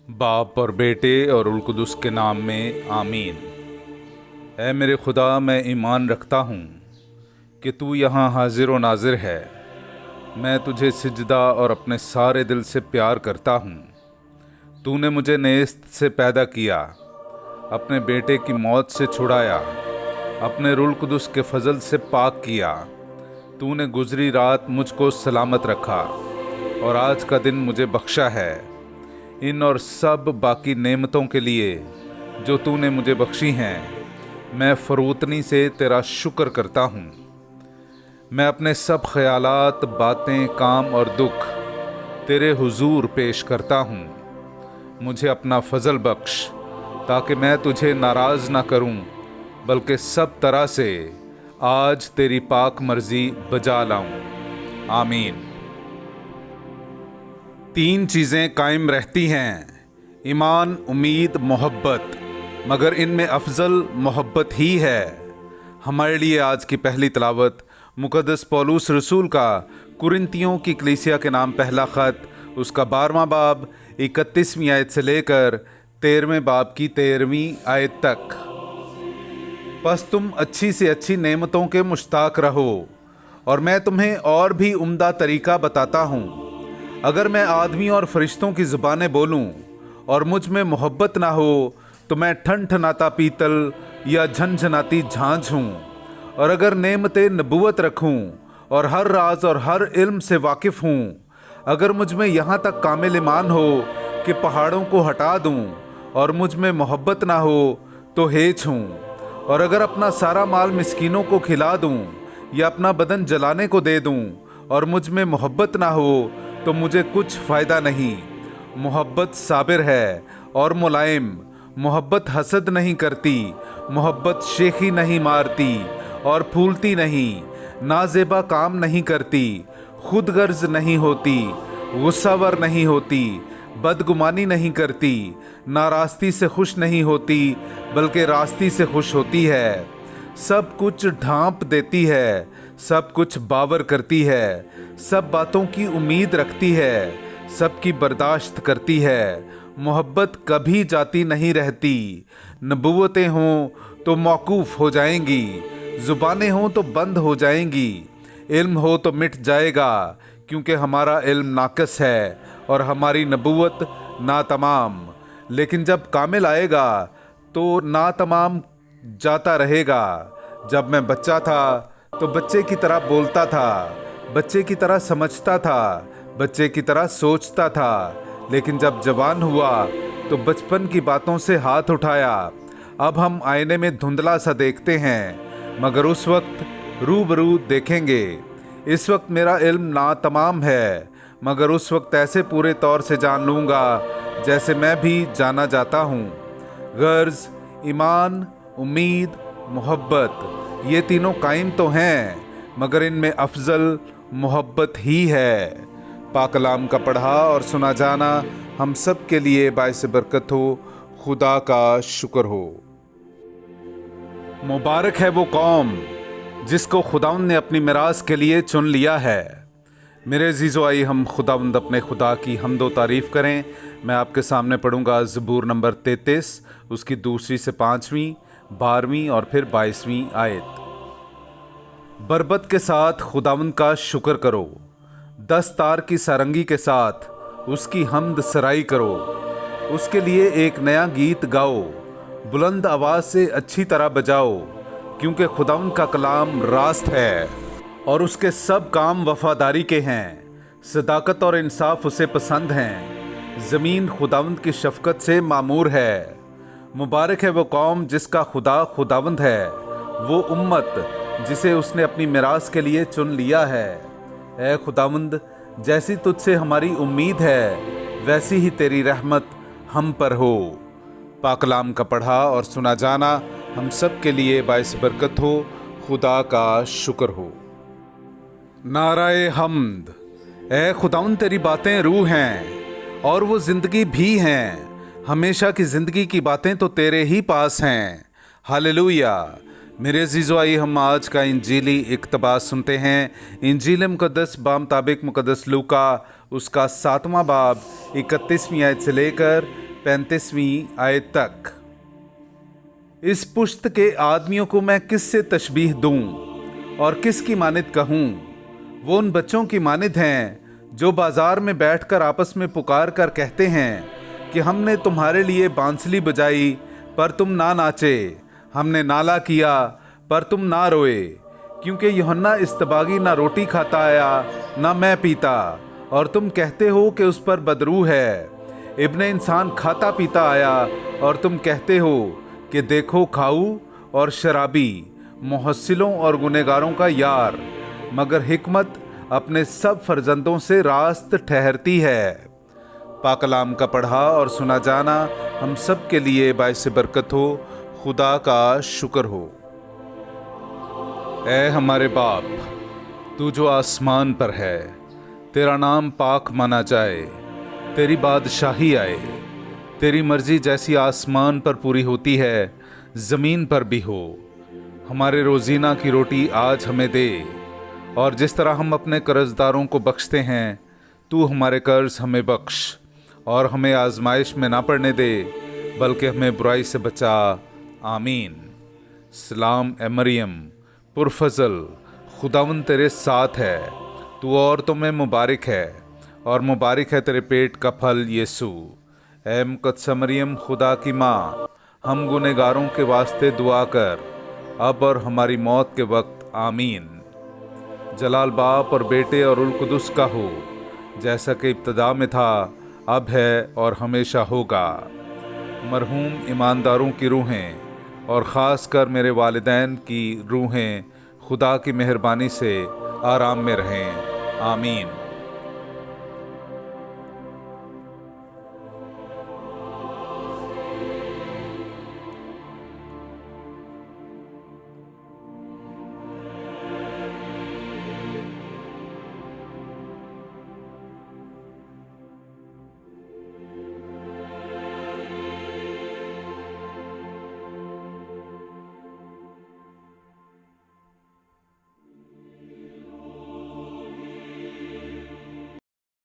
बाप और बेटे और उल कुदुस के नाम में आमीन। ऐ मेरे खुदा, मैं ईमान रखता हूँ कि तू यहाँ हाजिर व नाजिर है। मैं तुझे सिजदा और अपने सारे दिल से प्यार करता हूँ। तूने मुझे नेस्त से पैदा किया, अपने बेटे की मौत से छुड़ाया, अपने रुल कुदुस के फजल से पाक किया। तूने गुजरी रात मुझको सलामत रखा और आज का दिन मुझे बख्शा है। इन और सब बाकी नेमतों के लिए जो तूने मुझे बख्शी हैं, मैं फ़रोतनी से तेरा शुक्र करता हूँ। मैं अपने सब ख्यालात, बातें, काम और दुख तेरे हुजूर पेश करता हूँ। मुझे अपना फजल बख्श ताकि मैं तुझे नाराज़ ना करूँ, बल्कि सब तरह से आज तेरी पाक मर्जी बजा लाऊं। आमीन। तीन चीज़ें कायम रहती हैं, ईमान, उम्मीद, मोहब्बत, मगर इनमें अफजल मोहब्बत ही है। हमारे लिए आज की पहली तिलावत मुक़द्दस पौलुस रसूल का कुरिन्थियों की कलीसिया के नाम पहला ख़त, उसका 12वां बाब 31वीं आयत से लेकर 13वें बाब की 13वीं आयत तक। बस तुम अच्छी से अच्छी नेमतों के मुश्ताक रहो, और मैं तुम्हें और भी उम्दा तरीका बताता हूँ। अगर मैं आदमी और फरिश्तों की ज़ुबानें बोलूं और मुझ में मोहब्बत ना हो तो मैं ठनठनाता पीतल या झनझनाती झांझ हूँ। और अगर नेमते नबूवत रखूं और हर राज और हर इल्म से वाकिफ़ हूँ, अगर मुझ में यहाँ तक कामिल ईमान हो कि पहाड़ों को हटा दूँ, और मुझ में मोहब्बत ना हो तो हेच हूँ। और अगर अपना सारा माल मिस्कीनों को खिला दूँ या अपना बदन जलाने को दे दूँ और मुझ में मोहब्बत ना हो तो मुझे कुछ फ़ायदा नहीं। मोहब्बत साबिर है और मुलायम, मोहब्बत हसद नहीं करती, मोहब्बत शेखी नहीं मारती और फूलती नहीं, नाजेबा काम नहीं करती, खुद गर्ज नहीं होती, गुस्सावर नहीं होती, बदगुमानी नहीं करती, नाराज़गी से खुश नहीं होती बल्कि रास्ती से खुश होती है, सब कुछ ढांप देती है, सब कुछ बावर करती है, सब बातों की उम्मीद रखती है, सबकी बर्दाश्त करती है। मोहब्बत कभी जाती नहीं रहती। नबूवतें हों तो मौकूफ़ हो जाएंगी, ज़ुबानें हों तो बंद हो जाएंगी, इल्म हो तो मिट जाएगा, क्योंकि हमारा इल्म नाक़िस है और हमारी नबूवत नातमाम। लेकिन जब कामिल आएगा तो नातमाम जाता रहेगा। जब मैं बच्चा था तो बच्चे की तरह बोलता था, बच्चे की तरह समझता था, बच्चे की तरह सोचता था, लेकिन जब जवान हुआ तो बचपन की बातों से हाथ उठाया। अब हम आईने में धुंधला सा देखते हैं, मगर उस वक्त रूबरू देखेंगे। इस वक्त मेरा इल्म नातमाम है, मगर उस वक्त ऐसे पूरे तौर से जान लूँगा जैसे मैं भी जाना जाता हूँ। गर्ज, ईमान, उम्मीद, मोहब्बत, ये तीनों कायम तो हैं, मगर इनमें अफजल मोहब्बत ही है। पाक कलाम का पढ़ा और सुना जाना हम सब के लिए बाइस बरकत हो। खुदा का शुक्र हो। मुबारक है वो कौम जिसको खुदावंद ने अपनी मिरास के लिए चुन लिया है। मेरे अज़ीज़ो, आइए हम खुदावंद अपने खुदा की हम्दो तारीफ़ करें। मैं आपके सामने पढ़ूंगा ज़बूर नंबर 33, उसकी 2 से 5वीं, 12वीं और फिर 22वीं आयत। बरबत के साथ खुदावंद का शुक्र करो, 10 तार की सारंगी के साथ उसकी हम्द सराई करो। उसके लिए एक नया गीत गाओ, बुलंद आवाज़ से अच्छी तरह बजाओ, क्योंकि खुदावंद का कलाम रास्त है और उसके सब काम वफादारी के हैं। सदाकत और इंसाफ उसे पसंद हैं। ज़मीन खुदावंद की शफ़क़त से मामूर है। मुबारक है वो कौम जिसका खुदा खुदावंद है, वो उम्मत जिसे उसने अपनी मिरास के लिए चुन लिया है। ऐ खुदावंद, जैसी तुझसे हमारी उम्मीद है वैसी ही तेरी रहमत हम पर हो। पाक कलाम का पढ़ा और सुना जाना हम सब के लिए बाइस बरकत हो। खुदा का शुक्र हो। नाराए हम्द। ऐ खुदावंद, तेरी बातें रूह हैं और वो ज़िंदगी भी हैं। हमेशा की ज़िंदगी की बातें तो तेरे ही पास हैं। हालेलुया। मेरे अज़ीज़ो, आइए हम आज का इंजीली इक़्तिबास सुनते हैं। इंजील मुक़द्दस बामुताबिक मुक़द्दस लूका, उसका 7वां बाब 31वीं आयत से लेकर 35वीं आयत तक। इस पुश्त के आदमियों को मैं किससे तशबीह दूं और किसकी मानिद कहूं? वो उन बच्चों की मानिद हैं जो बाजार में बैठकर आपस में पुकार कर कहते हैं कि हमने तुम्हारे लिए बांसुरी बजाई पर तुम ना नाचे, हमने नाला किया पर तुम ना रोए, क्योंकि यूहन्ना इस्तबागी ना रोटी खाता आया ना मैं पीता, और तुम कहते हो कि उस पर बदरू है। इब्ने इंसान खाता पीता आया और तुम कहते हो कि देखो खाऊ और शराबी, मुहस्सिलों और गुनहगारों का यार। मगर हिकमत अपने सब फर्जंदों से रास्त ठहरती है। पाक कलाम का पढ़ा और सुना जाना हम सब के लिए बाइस बरकत हो। खुदा का शुक्र हो। ऐ हमारे बाप, तू जो आसमान पर है, तेरा नाम पाक माना जाए, तेरी बादशाही आए, तेरी मर्जी जैसी आसमान पर पूरी होती है ज़मीन पर भी हो। हमारे रोज़ीना की रोटी आज हमें दे, और जिस तरह हम अपने कर्जदारों को बख्शते हैं, तू हमारे कर्ज हमें बख्श, और हमें आजमाइश में ना पड़ने दे, बल्कि हमें बुराई से बचा। आमीन। सलाम ए मरियम, पुरफजल, खुदावन तेरे साथ है, तू औरतों में मुबारक है, और मुबारक है तेरे पेट का फल यीशु। ऐ मुक़द्दस मरियम, खुदा की माँ, हम गुनहगारों के वास्ते दुआ कर, अब और हमारी मौत के वक्त। आमीन। जलाल बाप और बेटे और उल कुदुस का हो, जैसा कि इब्तदा में था, अब है और हमेशा होगा। मरहूम ईमानदारों की रूहें और ख़ास कर मेरे वालिदैन की रूहें खुदा की मेहरबानी से आराम में रहें। आमीन।